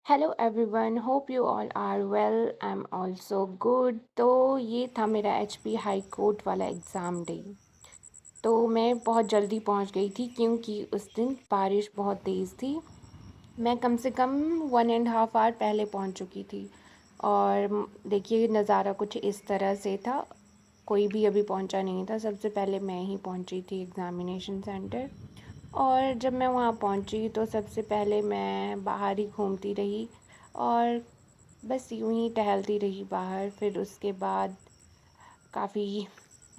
Hello everyone, hope you all are well. I am also good. तो ये था मेरा एचपी हाई कोर्ट वाला एग्ज़ाम डे। तो मैं बहुत जल्दी पहुंच गई थी क्योंकि उस दिन बारिश बहुत तेज़ थी। मैं कम से कम 1.5 आवर पहले पहुंच चुकी थी। और देखिए नज़ारा कुछ इस तरह से था। कोई भी अभी पहुंचा नहीं था, सबसे पहले मैं ही पहुंची थी एग्ज़ामिनेशन सेंटर। और जब मैं वहाँ पहुँची तो सबसे पहले मैं बाहर ही घूमती रही और बस यूँ ही टहलती रही बाहर। फिर उसके बाद काफ़ी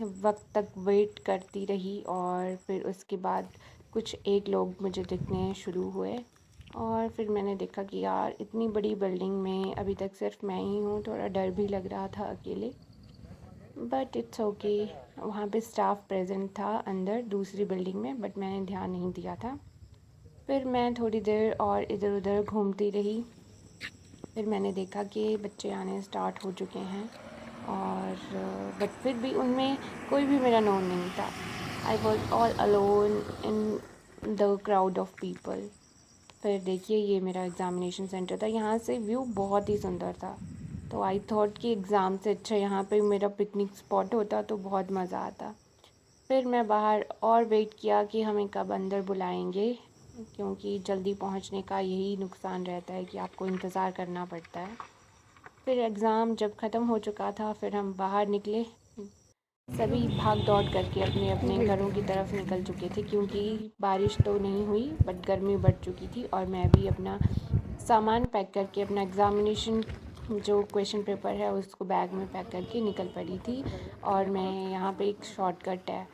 वक्त तक वेट करती रही और फिर उसके बाद कुछ एक लोग मुझे दिखने शुरू हुए। और फिर मैंने देखा कि यार इतनी बड़ी बिल्डिंग में अभी तक सिर्फ मैं ही हूँ, थोड़ा डर भी लग रहा था अकेले। But it's okay. वहाँ पे स्टाफ प्रेजेंट था अंदर दूसरी बिल्डिंग में, बट मैंने ध्यान नहीं दिया था। फिर मैं थोड़ी देर और इधर उधर घूमती रही। फिर मैंने देखा कि बच्चे आने स्टार्ट हो चुके हैं और बट फिर भी उनमें कोई भी मेरा नोन नहीं था। I was all alone in the crowd of people. फिर देखिए ये मेरा एग्ज़ामिनेशन सेंटर था। यहाँ से व्यू बहुत ही सुंदर था। तो आई थॉट कि एग्ज़ाम से अच्छा यहाँ पे मेरा पिकनिक स्पॉट होता तो बहुत मज़ा आता। फिर मैं बाहर और वेट किया कि हमें कब अंदर बुलाएंगे, क्योंकि जल्दी पहुंचने का यही नुकसान रहता है कि आपको इंतज़ार करना पड़ता है। फिर एग्ज़ाम जब ख़त्म हो चुका था फिर हम बाहर निकले। सभी भाग दौड़ करके अपने अपने घरों की तरफ निकल चुके थे क्योंकि बारिश तो नहीं हुई बट गर्मी बढ़ चुकी थी। और मैं भी अपना सामान पैक करके, अपना एग्ज़ामिनेशन जो क्वेश्चन पेपर है उसको बैग में पैक करके निकल पड़ी थी। और मैं यहाँ पे एक शॉर्टकट है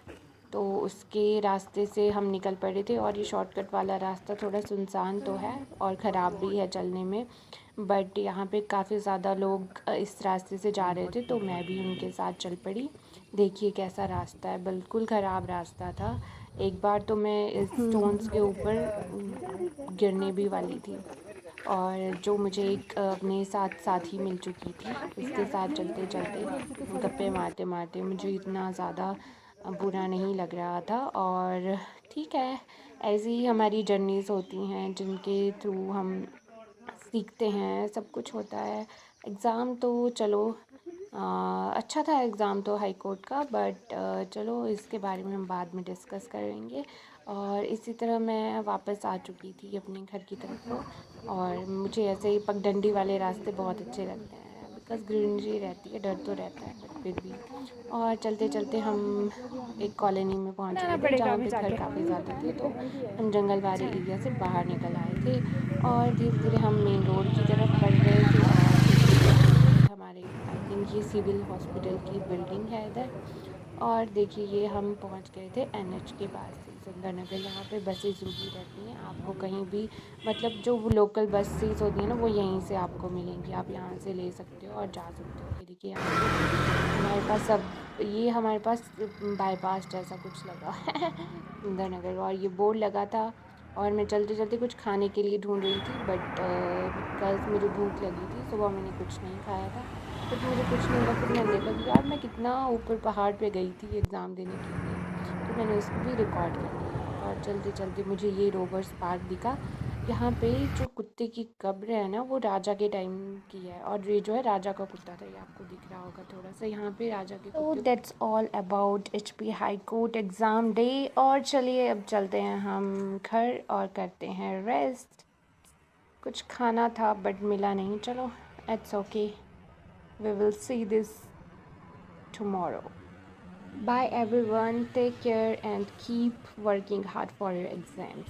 तो उसके रास्ते से हम निकल पड़े थे। और ये शॉर्टकट वाला रास्ता थोड़ा सुनसान तो है और ख़राब भी है चलने में, बट यहाँ पे काफ़ी ज़्यादा लोग इस रास्ते से जा रहे थे तो मैं भी उनके साथ चल पड़ी। देखिए कैसा रास्ता है, बिल्कुल ख़राब रास्ता था। एक बार तो मैं इस स्टोन्स के ऊपर गिरने भी वाली थी। और जो मुझे एक अपने साथ साथी मिल चुकी थी, उसके साथ चलते चलते गप्पे मारते मारते मुझे इतना ज़्यादा बुरा नहीं लग रहा था। और ठीक है, ऐसी ही हमारी जर्नीज़ होती हैं जिनके थ्रू हम सीखते हैं, सब कुछ होता है। एग्ज़ाम तो चलो अच्छा था एग्ज़ाम तो हाई कोर्ट का, बट चलो इसके बारे में हम बाद में डिस्कस करेंगे। और इसी तरह मैं वापस आ चुकी थी अपने घर की तरफ को। और मुझे ऐसे ही पगडंडी वाले रास्ते बहुत अच्छे लगते हैं बिकॉज़ ग्रीनरी रहती है, डर तो रहता है बट फिर भी। और चलते चलते हम एक कॉलोनी में पहुंच जाना गए थे पड़ेगा जहाँ अभी पे घर जाके। काफ़ी ज़्यादा थे। तो हम जंगल वाले एरिया से बाहर निकल आए थे और धीरे धीरे हम मेन रोड की तरफ बढ़ रहे थे। और देखिए ये हमारे आई थिंक ये सिविल हॉस्पिटल की बिल्डिंग है इधर। और देखिए ये हम पहुंच गए थे एनएच के पास से सुंदरनगर। यहाँ पे बसेस रुकी रहती हैं, आपको कहीं भी मतलब जो वो लोकल बसेस होती हैं ना वो यहीं से आपको मिलेंगी, आप यहाँ से ले सकते हो और जा सकते हो। ये देखिए यहाँ पे हमारे पास सब, ये हमारे पास बाईपास जैसा कुछ लगा है सुंदरनगर। और ये बोर्ड लगा था और मैं चलते चलते कुछ खाने के लिए ढूंढ रही थी बट बिकॉज़ मुझे भूख लगी थी, सुबह मैंने कुछ नहीं खाया था। बट मुझे कुछ नहीं मिला। फिर मैंने देखा कि यार मैं कितना ऊपर पहाड़ पे गई थी एग्ज़ाम देने के लिए, तो मैंने उसको भी रिकॉर्ड कर लिया। और चलते चलते मुझे ये रोबर्स पार्क दिखा। यहाँ पे जो कुत्ते की कब्र है ना वो राजा के टाइम की है और ये जो है राजा का कुत्ता था, ये आपको दिख रहा होगा थोड़ा सा, यहाँ पे राजा के तो कुत्ते। That's all about HP high court exam day. और चलिए अब चलते हैं हम घर और करते हैं रेस्ट। कुछ खाना था बट मिला नहीं, चलो it's okay, we will see this tomorrow. Bye everyone, take care and keep working hard for your exams.